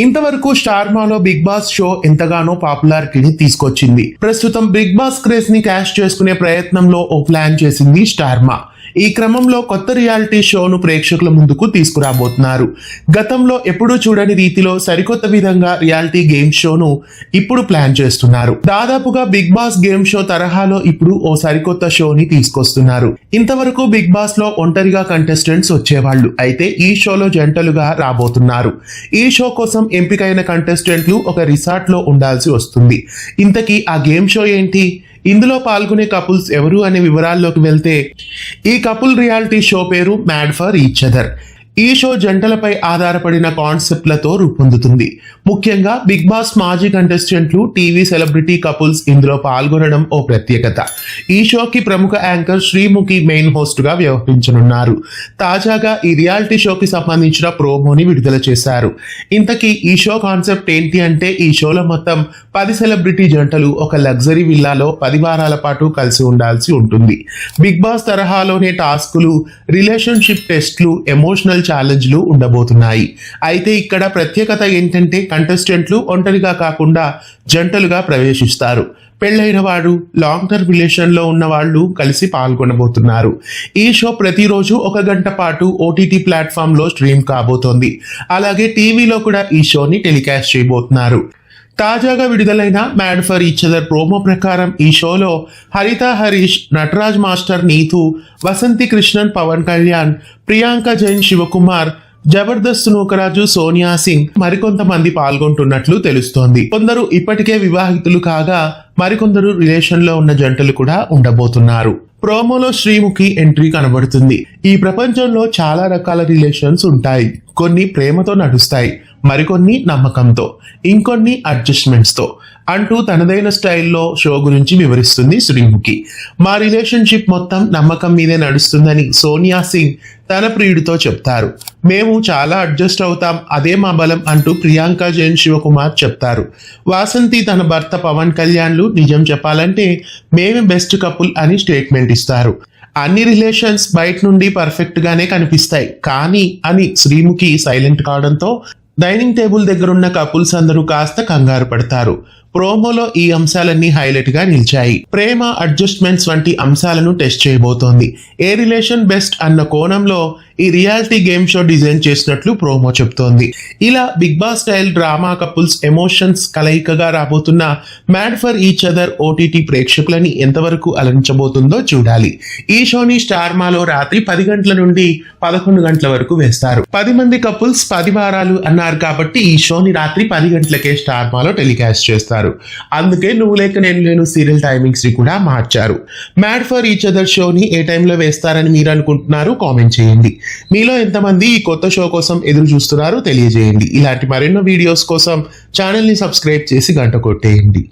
ఇంతవరకు స్టార్ మాలో big boss show ఎంతగానో పాపులారిటీని తీసుకొచ్చింది. ప్రస్తుతం బిగ్ బాస్ క్రేజ్ ని క్యాష్ చేసుకునే ప్రయత్నంలో ఓ ప్లాన్ చేసింది స్టార్ మా. ఈ క్రమంలో కొత్త రియాలిటీ షోను ప్రేక్షకుల ముందుకు తీసుకురాబోతున్నారు. గతంలో ఎప్పుడూ చూడని రీతిలో సరికొత్త విధంగా రియాలిటీ గేమ్ షోను ఇప్పుడు ప్లాన్ చేస్తున్నారు. దాదాపుగా బిగ్ బాస్ గేమ్ షో తరహాలో ఇప్పుడు ఓ సరికొత్త షోని తీసుకొస్తున్నారు. ఇంతవరకు బిగ్ బాస్ లో ఒంటరిగా కంటెస్టెంట్స్ వచ్చేవాళ్లు, అయితే ఈ షోలో జంటలుగా రాబోతున్నారు. ఈ షో కోసం ఎంపికైన కంటెస్టెంట్లు ఒక రిసార్ట్ లో ఉండాల్సి వస్తుంది. ఇంతకీ ఆ గేమ్ షో ఏంటి, ఇందులో పాల్గొనే కపుల్స్ ఎవరు అనే వివరాల్లోకి వెళ్తే, ఈ కపుల్ రియాలిటీ షో పేరు మ్యాడ్ ఫర్ ఈచ్ అదర్. ఈ షో జంటలపై ఆధారపడిన కాన్సెప్ట్లతో రూపొందుతుంది. ముఖ్యంగా బిగ్ బాస్ మాజీ కంటెస్టెంట్లు, టీవీ సెలబ్రిటీ కపుల్స్ ఇందులో పాల్గొనడం ఓ ప్రత్యేకత. ఈ షోకి ప్రముఖ యాంకర్ శ్రీముఖి మెయిన్ హోస్ట్ గా వ్యవహరించనున్నారు. తాజాగా ఈ రియాలిటీ షోకి సంబంధించిన ప్రోమోని విడుదల చేశారు. ఇంతకీ ఈ షో కాన్సెప్ట్ ఏంటి అంటే, ఈ షోలో మొత్తం 10 సెలబ్రిటీ జంటలు ఒక లగ్జరీ విల్లాలో 10 వారాల పాటు కలిసి ఉండాల్సి ఉంటుంది. బిగ్ బాస్ తరహాలోనే టాస్కులు, రిలేషన్షిప్ టెస్ట్లు, ఎమోషనల్ ఛాలెంజ్లు ఉండబోతున్నాయి. అయితే ఇక్కడ ప్రత్యేకత ఏంటంటే, కంటెస్టెంట్లు ఒంటరిగా కాకుండా జంటలుగా ప్రవేశిస్తారు. పెళ్లైన వాడు, లాంగ్ టర్మ్ రిలేషన్ లో ఉన్న వాళ్ళు కలిసి పాల్గొనబోతున్నారు. ఈ షో ప్రతిరోజు 1 గంట పాటు ఓటీటీ ప్లాట్ఫామ్ లో స్ట్రీమ్ కాబోతోంది. అలాగే టీవీలో కూడా ఈ షోని టెలికాస్ట్ చేయబోతున్నారు. తాజాగా విడుదలైన mad for each other promo ప్రకారం ఈ షోలో హరిత హరీష్, నటరాజ్ మాస్టర్ నీతు, వసంతి కృష్ణన్, పవన్ కళ్యాణ్, ప్రియాంక జైన్, శివకుమార్, జబర్దస్త్ నూకరాజు, సోనియా సింగ్ మరికొంతమంది పాల్గొంటున్నట్లు తెలుస్తోంది. కొందరు ఇప్పటికే వివాహితులు కాగా మరికొందరు రిలేషన్ లో ఉన్న జంటలు కూడా ఉండబోతున్నారు. ప్రోమోలో శ్రీముఖి ఎంట్రీ కనబడుతుంది. ఈ ప్రపంచంలో చాలా రకాల రిలేషన్స్ ఉంటాయి. కొన్ని ప్రేమతో నడుస్తాయి, మరికొన్ని నమ్మకంతో, ఇంకొన్ని అడ్జస్ట్మెంట్స్ తో అంటూ తనదైన స్టైల్లో షో గురించి వివరిస్తుంది శ్రీముఖి. మా రిలేషన్షిప్ మొత్తం నమ్మకం మీదే నడుస్తుందని సోనియా సింగ్ తన ప్రియుడితో చెప్తారు. మేము చాలా అడ్జస్ట్ అవుతాం, అదే మా బలం అంటూ ప్రియాంక జైన్, శివకుమార్ చెప్తారు. వాసంతి తన భర్త పవన్ కళ్యాణ్లు నిజం చెప్పాలంటే మేమే బెస్ట్ కపుల్ అని స్టేట్మెంట్ ఇస్తారు. అన్ని రిలేషన్స్ బయట నుండి పర్ఫెక్ట్ గానే కనిపిస్తాయి కానీ అని శ్రీముఖి సైలెంట్ కావడంతో డైనింగ్ టేబుల్ దగ్గరున్న కపుల్స్ అందరూ కాస్త కంగారు పడతారు. ప్రోమోలో ఈ అంశాలన్నీ హైలైట్ గా నిలిచాయి. ప్రేమ, అడ్జస్ట్మెంట్స్ వంటి అంశాలను టెస్ట్ చేయబోతోంది. ఏ రిలేషన్ బెస్ట్ అన్న కోణంలో ఈ రియాలిటీ గేమ్ షో డిజైన్ చేసినట్లు ప్రోమో చెప్తోంది. ఇలా big boss style drama, couples, emotions కలయికగా రాబోతున్న mad for each other OTT ప్రేక్షకులని ఎంతవరకు అలరించబోతుందో చూడాలి. ఈ షోని స్టార్ మాలో రాత్రి 10 గంటల నుండి 11 గంటల వరకు వేస్తారు. 10 మంది కపుల్స్ 10 వారాలు అన్నారు కాబట్టి ఈ షోని రాత్రి 10 గంటలకే స్టార్ మాలో టెలికాస్ట్ చేస్తారు. అందుకే నువ్వు లేక నేను లేను సీరియల్ టైమింగ్స్ ని కూడా మార్చారు. మ్యాడ్ ఫర్ ఈచ్ అదర్ షోని ఏ టైంలో వేస్తారని మీరు అనుకుంటున్నారు? కామెంట్ చేయండి. మీలో ఎంతమంది ఈ కొత్త షో కోసం ఎదురు చూస్తున్నారో తెలియజేయండి. ఇలాంటి మరెన్నో వీడియోస్ కోసం ఛానల్ ని సబ్స్క్రైబ్ చేసి గంట కొట్టేయండి.